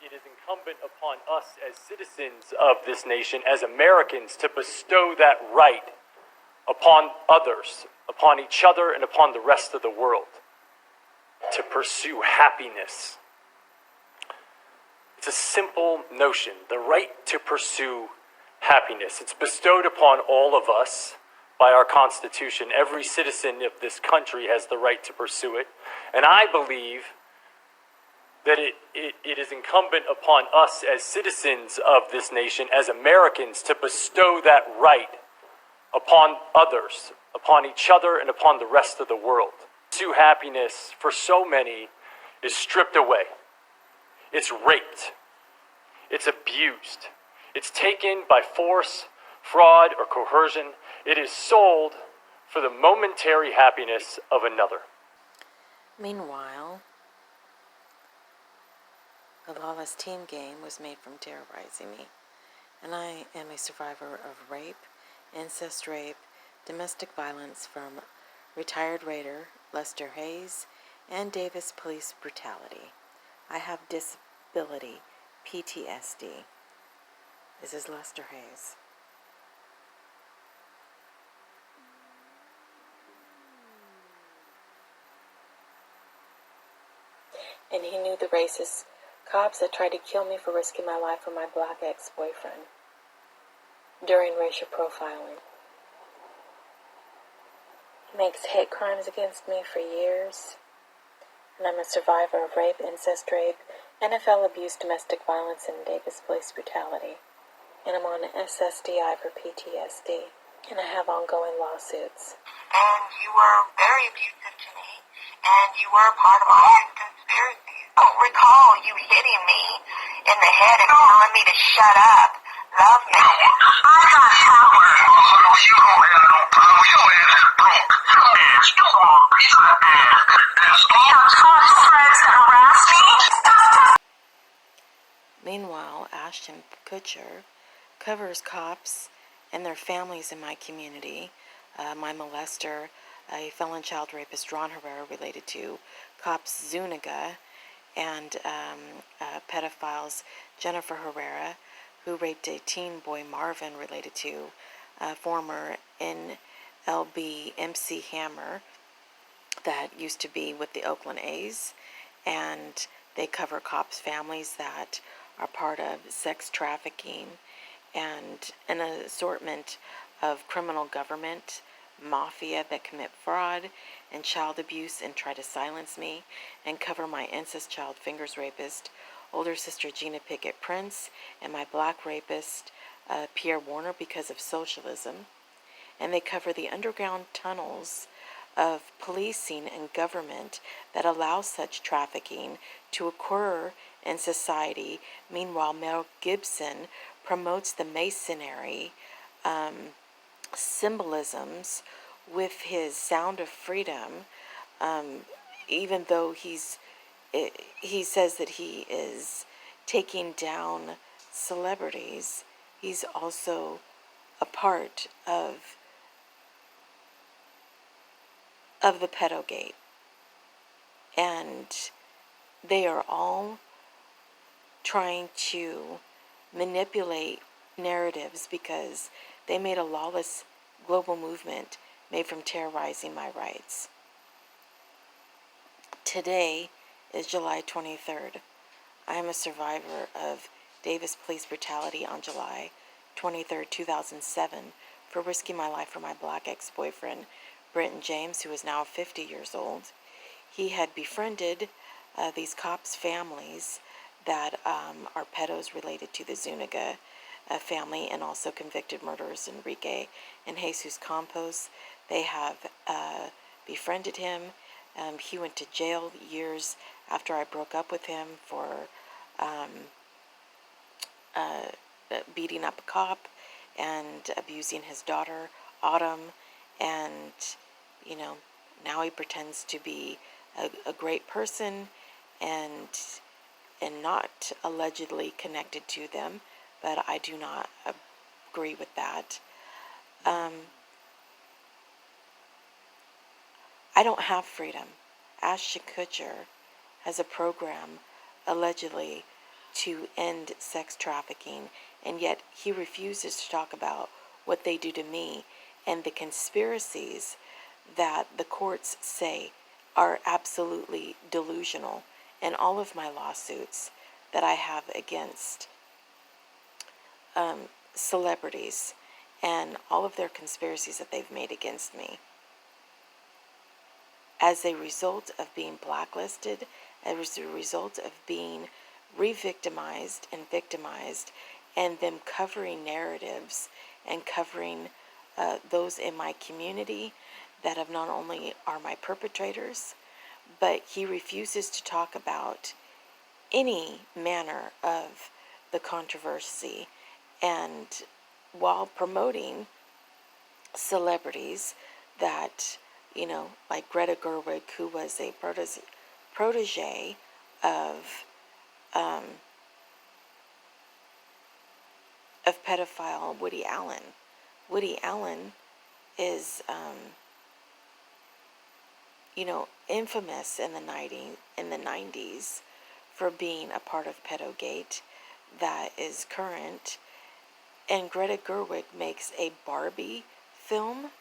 it is incumbent upon us as citizens of this nation, as Americans, to bestow that right upon others, upon each other, and upon the rest of the world, to pursue happiness. It's a simple notion, the right to pursue happiness. It's bestowed upon all of us by our Constitution. Every citizen of this country has the right to pursue it. And I believe that it is incumbent upon us as citizens of this nation, as Americans, to bestow that right upon others, upon each other, and upon the rest of the world. Pursue happiness, for so many, is stripped away. It's raped. It's abused. It's taken by force, fraud, or coercion. It is sold for the momentary happiness of another. Meanwhile, a lawless team game was made from terrorizing me, and I am a survivor of rape, incest rape, domestic violence from retired Raider Lester Hayes, and Davis police brutality. I have disability, PTSD. This is Lester Hayes. And he knew the racist cops that tried to kill me for risking my life for my black ex-boyfriend during racial profiling. He makes hate crimes against me for years, and I'm a survivor of rape, incest rape, NFL abuse, domestic violence, and Davis police brutality. And I'm on an SSDI for PTSD, and I have ongoing lawsuits. And you were very abusive to me, and you were a part of all the conspiracy. I don't recall you hitting me in the head and telling me to shut up. Love me. I got power. You don't have no power. Your ass is broke. Your ass strong. Your ass. You have tough friends that harass me. Meanwhile, Ashton Kutcher covers cops and their families in my community. My molester, a felon child rapist, Ron Herrera, related to cops Zuniga, and pedophiles Jennifer Herrera, who raped a teen boy Marvin, related to former NLB MC Hammer that used to be with the Oakland A's. And they cover cops' families that are part of sex trafficking and an assortment of criminal government, mafia that commit fraud and child abuse and try to silence me, and cover my incest child fingers rapist, older sister Gina Pickett Prince, and my black rapist Pierre Warner because of socialism. And they cover the underground tunnels of policing and government that allow such trafficking to occur in society. Meanwhile, Mel Gibson promotes the Masonry symbolisms with his Sound of Freedom, even though he says that he is taking down celebrities. He's also a part of the PEDOGATE, and they are all trying to manipulate narratives because they made a lawless global movement made from terrorizing my rights. Today is July 23rd. I am a survivor of Davis police brutality on July 23rd, 2007, for risking my life for my black ex-boyfriend, Brenton James, who is now 50 years old. He had befriended these cops' families that are pedos related to the Zuniga family, and also convicted murderers Enrique and Jesus Campos. They have befriended him. He went to jail years after I broke up with him for beating up a cop and abusing his daughter, Autumn. And, you know, now he pretends to be a great person and not allegedly connected to them, but I do not agree with that. I don't have freedom. Ashton Kutcher has a program allegedly to end sex trafficking, and yet he refuses to talk about what they do to me and the conspiracies that the courts say are absolutely delusional, and all of my lawsuits that I have against celebrities and all of their conspiracies that they've made against me as a result of being blacklisted, as a result of being re-victimized and victimized, and them covering narratives and covering those in my community that have not only are my perpetrators, but he refuses to talk about any manner of the controversy, and while promoting celebrities that, like Greta Gerwig, who was a protege of pedophile Woody Allen. Woody Allen is, infamous in the 90s for being a part of PEDOGATE that is current. And Greta Gerwig makes a Barbie film,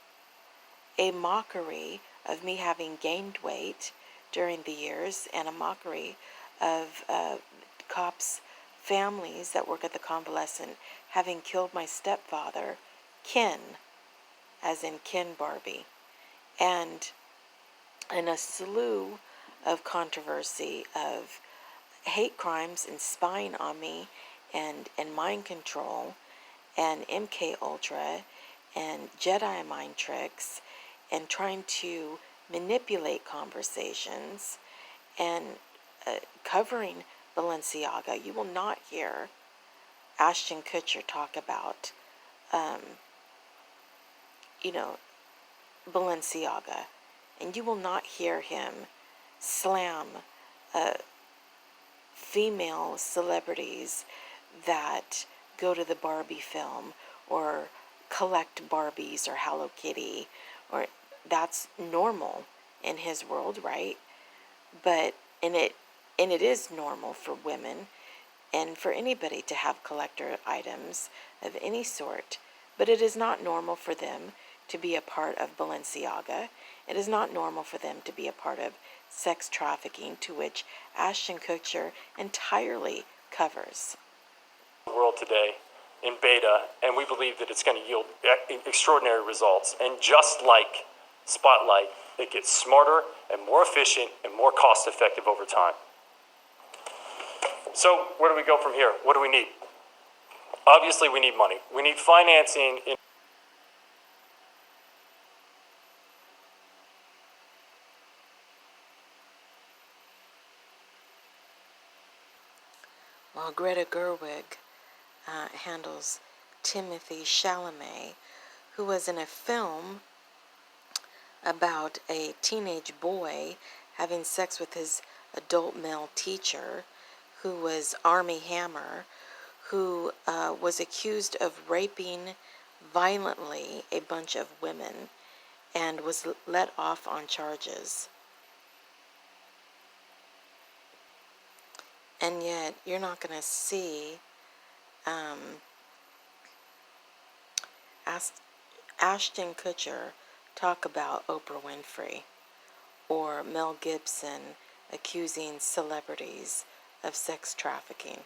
a mockery of me having gained weight during the years, and a mockery of cops' families that work at the convalescent having killed my stepfather, Ken, as in Ken Barbie, and a slew of controversy of hate crimes and spying on me and mind control and MK Ultra and Jedi mind tricks and trying to manipulate conversations and covering Balenciaga. You will not hear Ashton Kutcher talk about, Balenciaga. And you will not hear him slam female celebrities that go to the Barbie film or collect Barbies or Hello Kitty, or that's normal in his world, right? But it is normal for women and for anybody to have collector items of any sort, but it is not normal for them to be a part of Balenciaga. It is not normal for them to be a part of sex trafficking, to which Ashton Kutcher entirely covers. The world today in beta, and we believe that it's going to yield extraordinary results. And just like Spotlight, it gets smarter and more efficient and more cost effective over time. So where do we go from here? What do we need? Obviously, we need money. We need financing. While Greta Gerwig handles Timothy Chalamet, who was in a film about a teenage boy having sex with his adult male teacher, who was Armie Hammer, who was accused of raping violently a bunch of women and was let off on charges. And yet, you're not going to see Ashton Kutcher talk about Oprah Winfrey or Mel Gibson accusing celebrities of sex trafficking.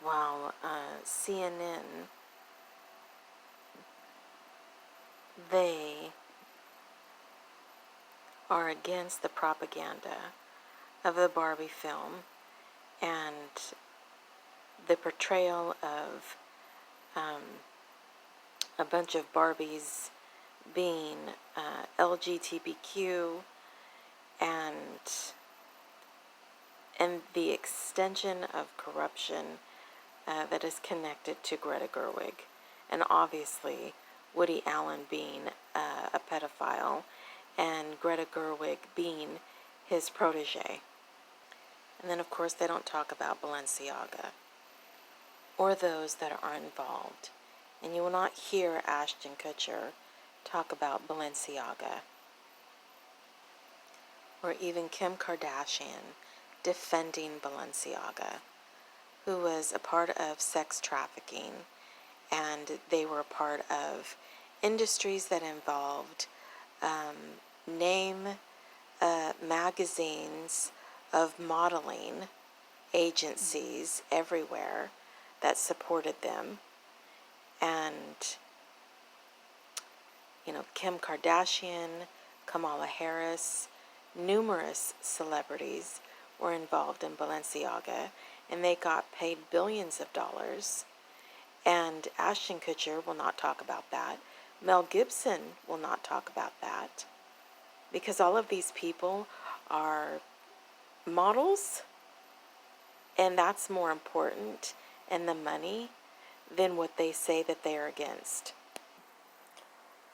while CNN, they are against the propaganda of the Barbie film and the portrayal of a bunch of Barbies being LGBTQ and the extension of corruption that is connected to Greta Gerwig, and obviously Woody Allen being a pedophile and Greta Gerwig being his protege. And then of course they don't talk about Balenciaga or those that are involved. And you will not hear Ashton Kutcher talk about Balenciaga or even Kim Kardashian defending Balenciaga, who was a part of sex trafficking, and they were a part of industries that involved name magazines of modeling agencies everywhere that supported them. And, you know, Kim Kardashian, Kamala Harris, numerous celebrities were involved in Balenciaga, and they got paid billions of dollars. And Ashton Kutcher will not talk about that. Mel Gibson will not talk about that. Because all of these people are models, and that's more important, and the money, than what they say that they are against.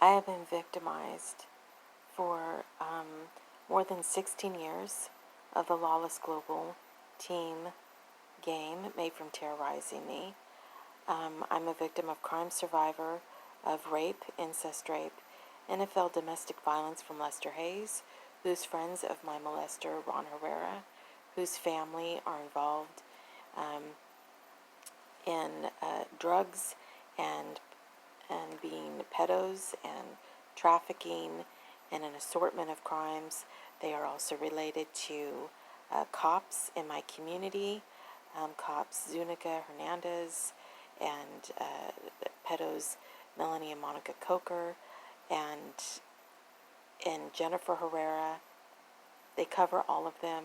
I have been victimized for more than 16 years of the lawless global team game made from terrorizing me. I'm a victim of crime survivor of rape, incest rape, NFL domestic violence from Lester Hayes, who's friends of my molester, Ron Herrera, whose family are involved in drugs and being pedos and trafficking and an assortment of crimes. They are also related to cops in my community, cops Zuniga Hernandez and pedos Melanie and Monica Coker and Jennifer Herrera. They cover all of them.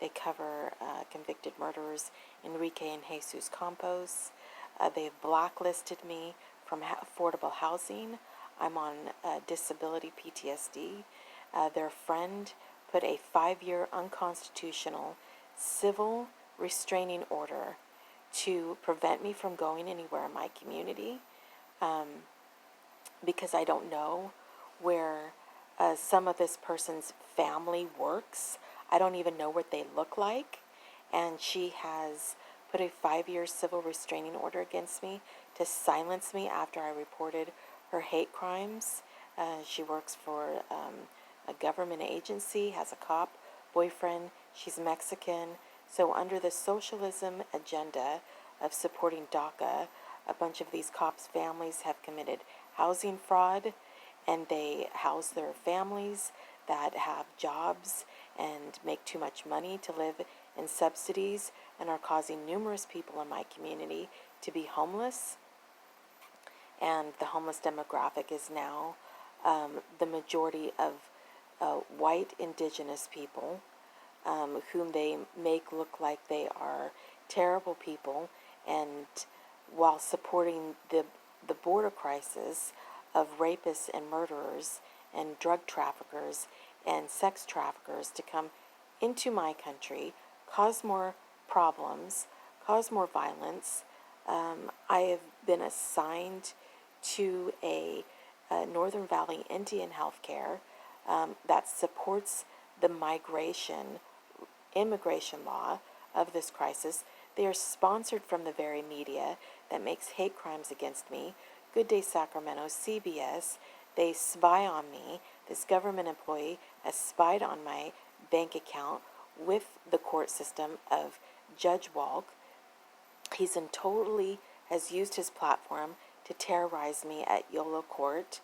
They cover convicted murderers Enrique and Jesus Campos. They have blacklisted me from affordable housing. I'm on disability PTSD. Their friend put a 5-year unconstitutional civil restraining order to prevent me from going anywhere in my community because I don't know where some of this person's family works. I don't even know what they look like. And she has put a 5-year civil restraining order against me to silence me after I reported her hate crimes. She works for a government agency, has a cop boyfriend. She's Mexican. So under the socialism agenda of supporting DACA, a bunch of these cops' families have committed housing fraud, and they house their families that have jobs and make too much money to live in subsidies and are causing numerous people in my community to be homeless. And the homeless demographic is now the majority of white indigenous people whom they make look like they are terrible people, and while supporting the border crisis of rapists and murderers and drug traffickers and sex traffickers to come into my country, cause more problems, cause more violence. I have been assigned to a Northern Valley Indian healthcare that supports the immigration law of this crisis. They are sponsored from the very media that makes hate crimes against me. Good Day Sacramento, CBS, they spy on me. This government employee has spied on my bank account with the court system of Judge Walk. He's has used his platform to terrorize me at YOLO Court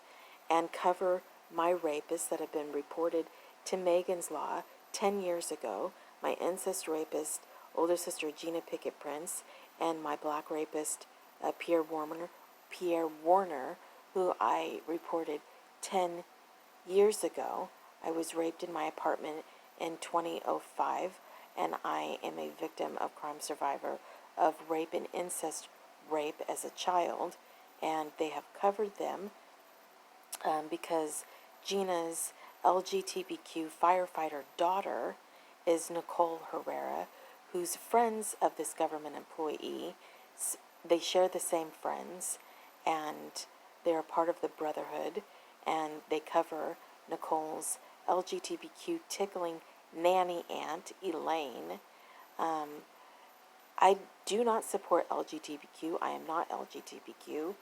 and cover my rapists that have been reported to Megan's Law 10 years ago, my incest rapist, older sister Gina Pickett Prince, and my black rapist, Pierre Warner, who I reported 10 years ago. I was raped in my apartment in 2005, and I am a victim of crime survivor of rape and incest rape as a child, and they have covered them because Gina's LGBTQ firefighter daughter is Nicole Herrera, who's friends of this government employee. They share the same friends, and they're part of the Brotherhood, and they cover Nicole's LGBTQ tickling nanny aunt, Elaine. I do not support LGBTQ. I am not LGBTQ.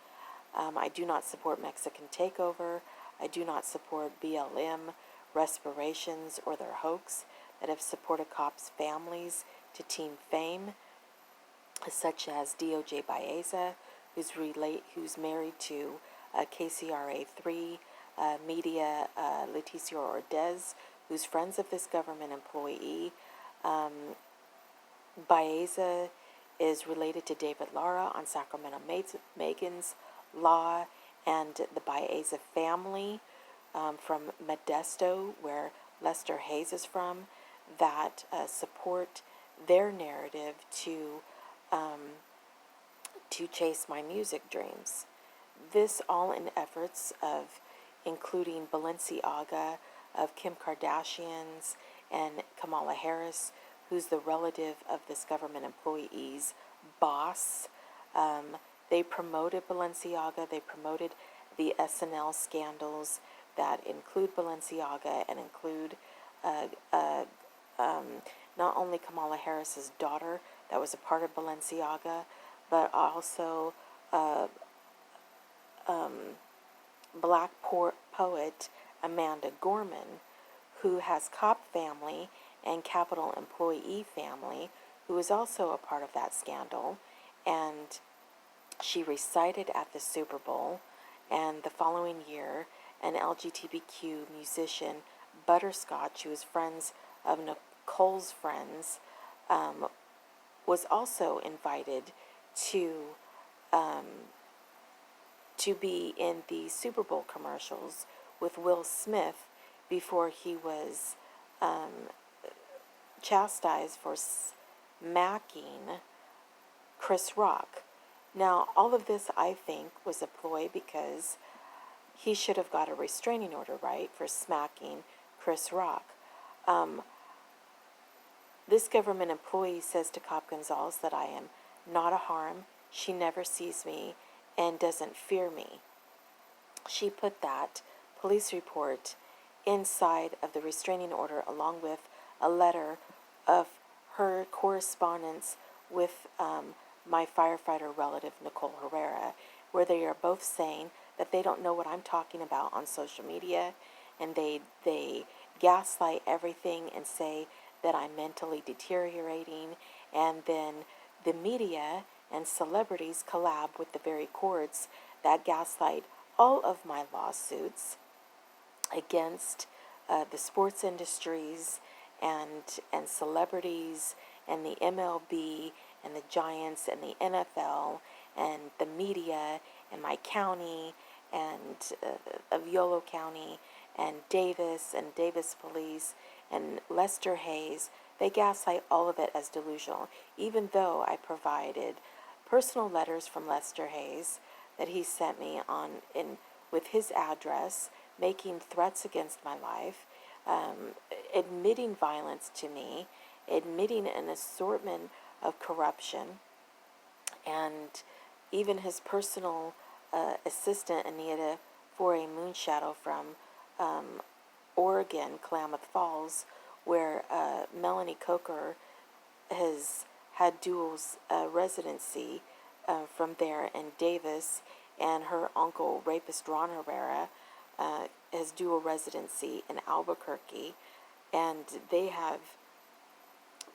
I do not support Mexican takeover. I do not support BLM, respirations, or their hoax that have supported cops' families to Team Fame, such as DOJ Baeza, who's married to KCRA3 media Leticia Ordez, who's friends of this government employee. Baeza is related to David Lara on Sacramento Megan's Law, and the Baeza family from Modesto, where Lester Hayes is from, that support their narrative to chase my music dreams. This all in efforts of including Balenciaga, of Kim Kardashians, and Kamala Harris, who's the relative of this government employee's boss. They promoted Balenciaga. They promoted the SNL scandals that include Balenciaga and include not only Kamala Harris's daughter that was a part of Balenciaga, but also black poet Amanda Gorman, who has cop family and Capitol employee family, who is also a part of that scandal. And she recited at the Super Bowl, and the following year, an LGBTQ musician, Butterscotch, who is friends of Nicole's friends, was also invited to be in the Super Bowl commercials with Will Smith before he was chastised for smacking Chris Rock. Now, all of this, I think, was a ploy because he should have got a restraining order, right, for smacking Chris Rock. This government employee says to Cop Gonzalez that I am not a harm, she never sees me, and doesn't fear me. She put that police report inside of the restraining order along with a letter of her correspondence with my firefighter relative, Nicole Herrera, where they are both saying that they don't know what I'm talking about on social media, and they gaslight everything and say that I'm mentally deteriorating, and then the media and celebrities collab with the very courts that gaslight all of my lawsuits against the sports industries and celebrities and the MLB and the Giants and the NFL and the media and my county and of Yolo County and Davis Police and Lester Hayes. They gaslight all of it as delusional, even though I provided personal letters from Lester Hayes that he sent me with his address, making threats against my life, admitting violence to me, admitting an assortment of corruption, and even his personal assistant, Anita Foray Moonshadow from Oregon, Klamath Falls, where Melanie Coker has had dual residency from there, and Davis and her uncle, rapist Ron Herrera, has dual residency in Albuquerque, and they have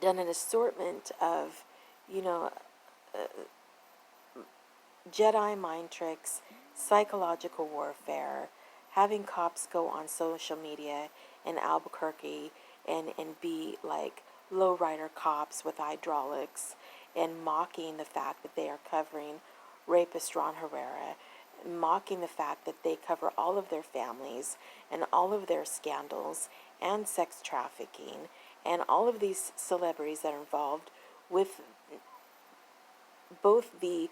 done an assortment of, Jedi mind tricks, psychological warfare, having cops go on social media in Albuquerque and be like lowrider cops with hydraulics in mocking the fact that they are covering rapist Ron Herrera, mocking the fact that they cover all of their families and all of their scandals and sex trafficking and all of these celebrities that are involved with both the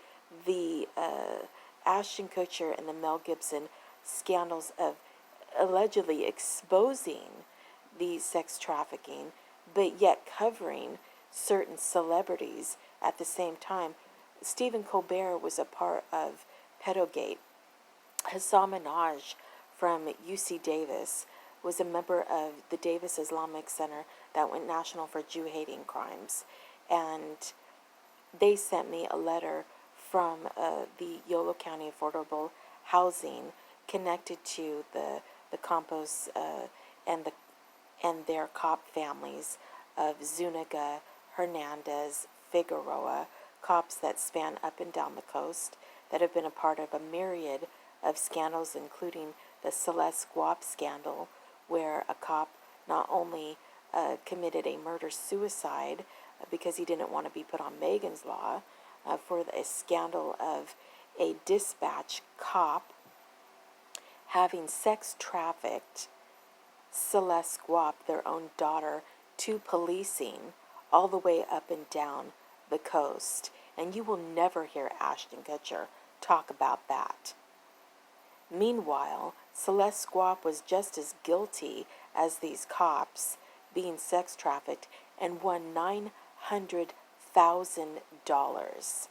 Ashton Kutcher and the Mel Gibson scandals of allegedly exposing the sex trafficking, but yet covering certain celebrities at the same time. Stephen Colbert was a part of PEDOGATE. Hassan Minhaj from UC Davis was a member of the Davis Islamic Center that went national for Jew-hating crimes. And they sent me a letter from the Yolo County Affordable Housing connected to the Campos and their cop families of Zuniga, Hernandez, Figueroa, cops that span up and down the coast that have been a part of a myriad of scandals, including the Celeste Guap scandal, where a cop not only committed a murder-suicide because he didn't want to be put on Megan's Law, for a scandal of a dispatch cop having sex trafficked Celeste Guap, their own daughter, to policing all the way up and down the coast. And you will never hear Ashton Kutcher talk about that. Meanwhile, Celeste Guap was just as guilty as these cops being sex trafficked and won $900,000,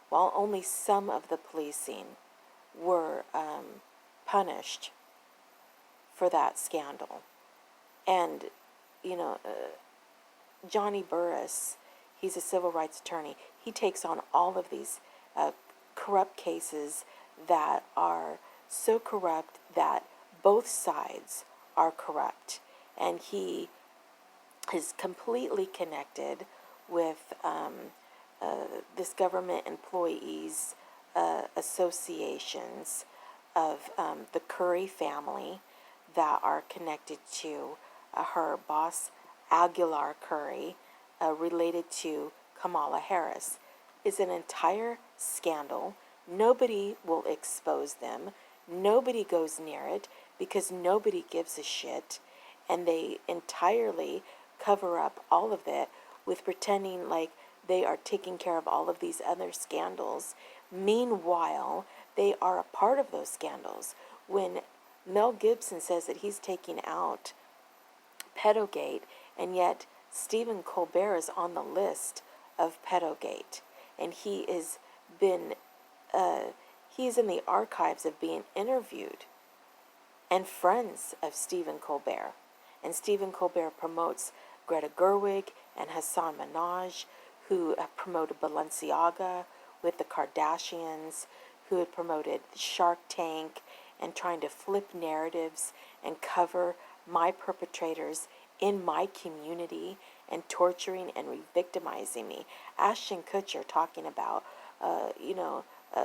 while only some of the policing were punished for that scandal. And, Johnny Burris, he's a civil rights attorney. He takes on all of these corrupt cases that are so corrupt that both sides are corrupt. And he is completely connected with this government employees associations of the Curry family that are connected to her boss, Aguilar Curry, related to Kamala Harris. Is an entire scandal. Nobody will expose them. Nobody goes near it because nobody gives a shit. And they entirely cover up all of it with pretending like they are taking care of all of these other scandals. Meanwhile, they are a part of those scandals. When Mel Gibson says that he's taking out Pedogate, and yet Stephen Colbert is on the list of Pedogate, and he is he's in the archives of being interviewed and friends of Stephen Colbert. And Stephen Colbert promotes Greta Gerwig and Hassan Minhaj, who have promoted Balenciaga with the Kardashians, who had promoted Shark Tank and trying to flip narratives and cover my perpetrators in my community and torturing and re-victimizing me. Ashton Kutcher talking about,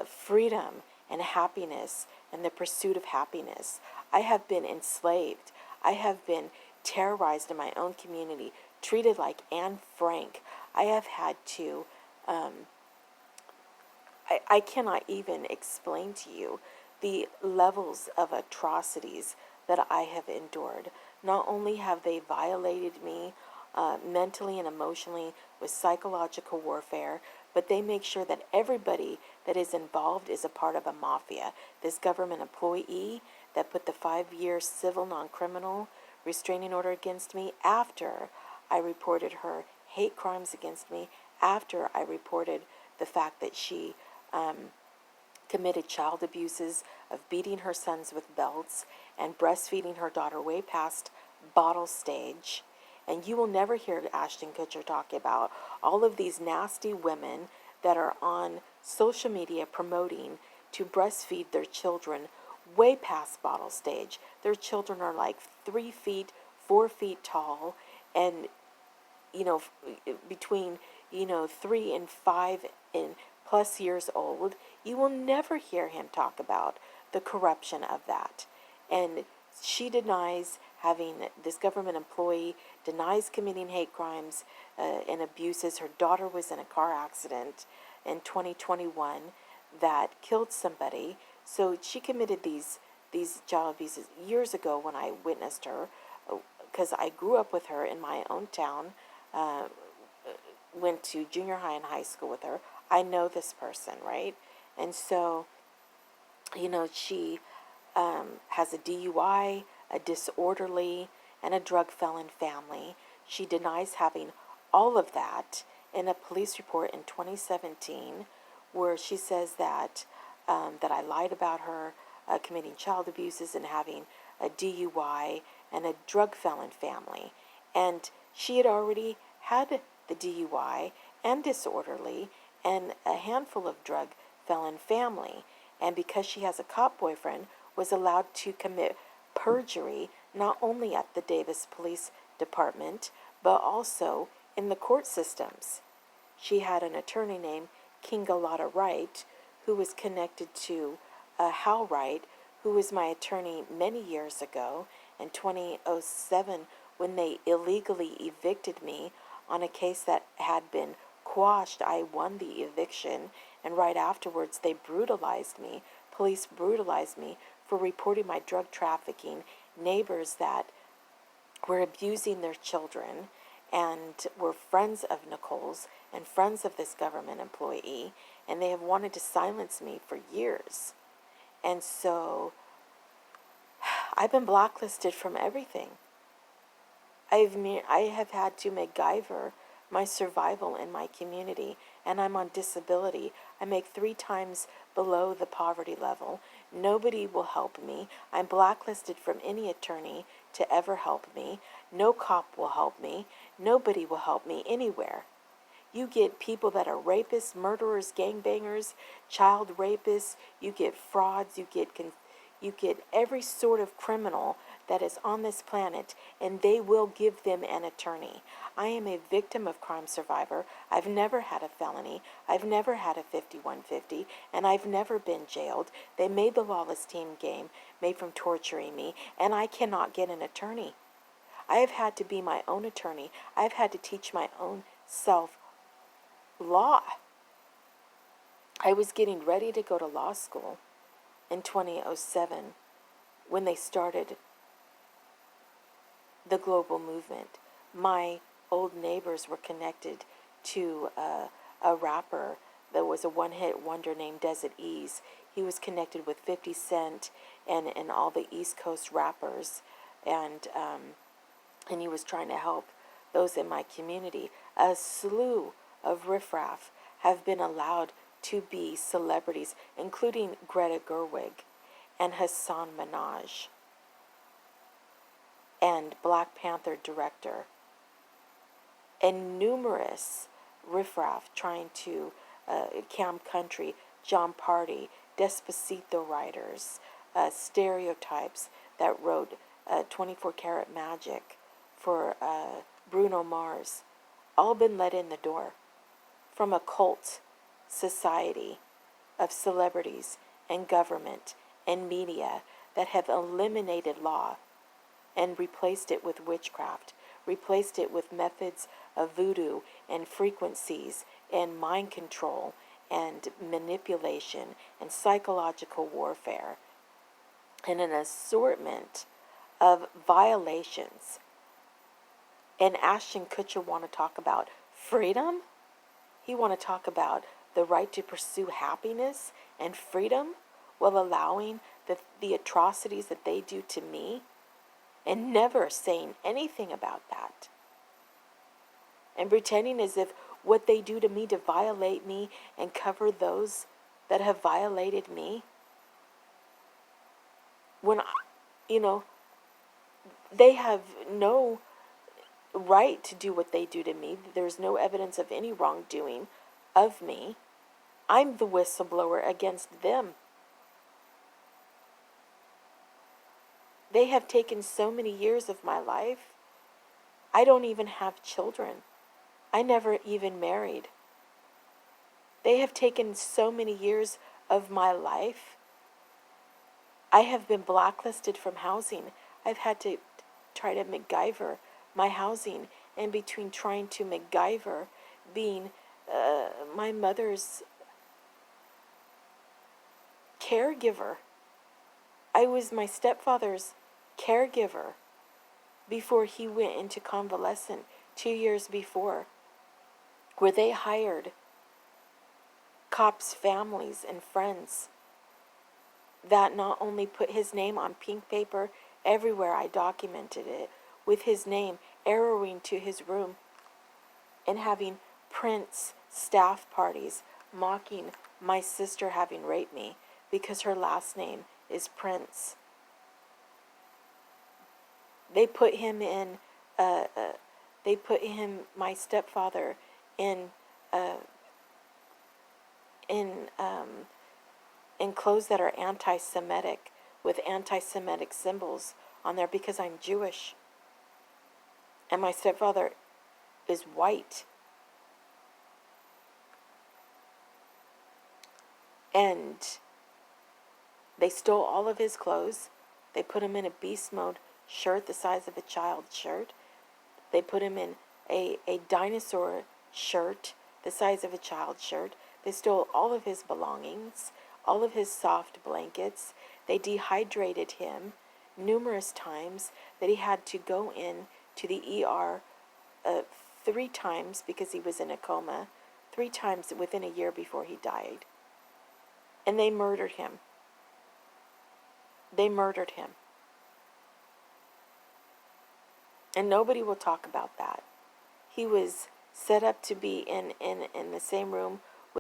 freedom and happiness and the pursuit of happiness. I have been enslaved. I have been terrorized in my own community, treated like Anne Frank. I have had to, I cannot even explain to you the levels of atrocities that I have endured. Not only have they violated me mentally and emotionally with psychological warfare, but they make sure that everybody that is involved is a part of a mafia. This government employee that put the 5-year civil non-criminal restraining order against me after I reported her hate crimes against me, after I reported the fact that she committed child abuses of beating her sons with belts and breastfeeding her daughter way past bottle stage. And you will never hear Ashton Kutcher talk about all of these nasty women that are on social media promoting to breastfeed their children way past bottle stage. Their children are like 3 feet, 4 feet tall, and between 3 and 5 and plus years old. You will never hear him talk about the corruption of that. And she denies having, this government employee denies committing hate crimes and abuses. Her daughter was in a car accident in 2021 that killed somebody. So she committed these child abuses years ago when I witnessed her, because I grew up with her in my own town, went to junior high and high school with her. I know this person, right? And so, she has a DUI, a disorderly, and a drug felon family. She denies having all of that in a police report in 2017, where she says that that I lied about her committing child abuses and having a DUI and a drug felon family. And she had already had the DUI and disorderly and a handful of drug felon family. And because she has a cop boyfriend, was allowed to commit perjury not only at the Davis Police Department, but also in the court systems. She had an attorney named Kingalata Wright, who was connected to Hal Wright, who was my attorney many years ago in 2007 when they illegally evicted me on a case that had been quashed. I won the eviction, and right afterwards they brutalized me. Police brutalized me for reporting my drug trafficking neighbors that were abusing their children and were friends of Nicole's and friends of this government employee, and they have wanted to silence me for years. And so I've been blacklisted from everything. I have had to MacGyver my survival in my community, and I'm on disability. I make 3 times below the poverty level. Nobody will help me. I'm blacklisted from any attorney to ever help me. No cop will help me. Nobody will help me anywhere. You get people that are rapists, murderers, gangbangers, child rapists. You get frauds. You get every sort of criminal that is on this planet, and they will give them an attorney. I am a victim of crime survivor. I've never had a felony. I've never had a 5150, and I've never been jailed. They made the lawless team game made from torturing me, and I cannot get an attorney. I have had to be my own attorney. I've had to teach my own self law. I was getting ready to go to law school in 2007 when they started the global movement. My old neighbors were connected to a rapper that was a one-hit wonder named Desert Ease. He was connected with 50 Cent and all the East Coast rappers, and he was trying to help those in my community. A slew of riffraff have been allowed to be celebrities, including Greta Gerwig and Hassan Minaj and Black Panther director, and numerous riffraff trying to Camp Country, John Party, Despacito writers, stereotypes that wrote 24 Karat Magic for Bruno Mars, all been let in the door from a cult society of celebrities and government and media that have eliminated law and replaced it with witchcraft, replaced it with methods of voodoo and frequencies and mind control and manipulation and psychological warfare and an assortment of violations. And Ashton Kutcher want to talk about freedom? He want to talk about the right to pursue happiness and freedom while allowing the atrocities that they do to me, and never saying anything about that, and pretending as if what they do to me to violate me and cover those that have violated me, when they have no right to do what they do to me. There's no evidence of any wrongdoing of me. I'm the whistleblower against them. They have taken so many years of my life. I don't even have children. I never even married. They have taken so many years of my life. I have been blacklisted from housing. I've had to try to MacGyver my housing, and between trying to MacGyver being my mother's caregiver. I was my stepfather's caregiver before he went into convalescent 2 years before, where they hired cops' families and friends that not only put his name on pink paper everywhere, I documented it with his name, arrowing to his room and having Prince staff parties mocking my sister having raped me because her last name is Prince. They put him in, my stepfather, in clothes that are anti-Semitic, with anti-Semitic symbols on there because I'm Jewish. And my stepfather is white. And they stole all of his clothes. They put him in a beast mode shirt the size of a child's shirt. They put him in a dinosaur shirt the size of a child's shirt. They stole all of his belongings, all of his soft blankets. They dehydrated him numerous times that he had to go in to the ER 3 times because he was in a coma, 3 times within a year before he died. And they murdered him. They murdered him. And nobody will talk about that. He was set up to be in the same room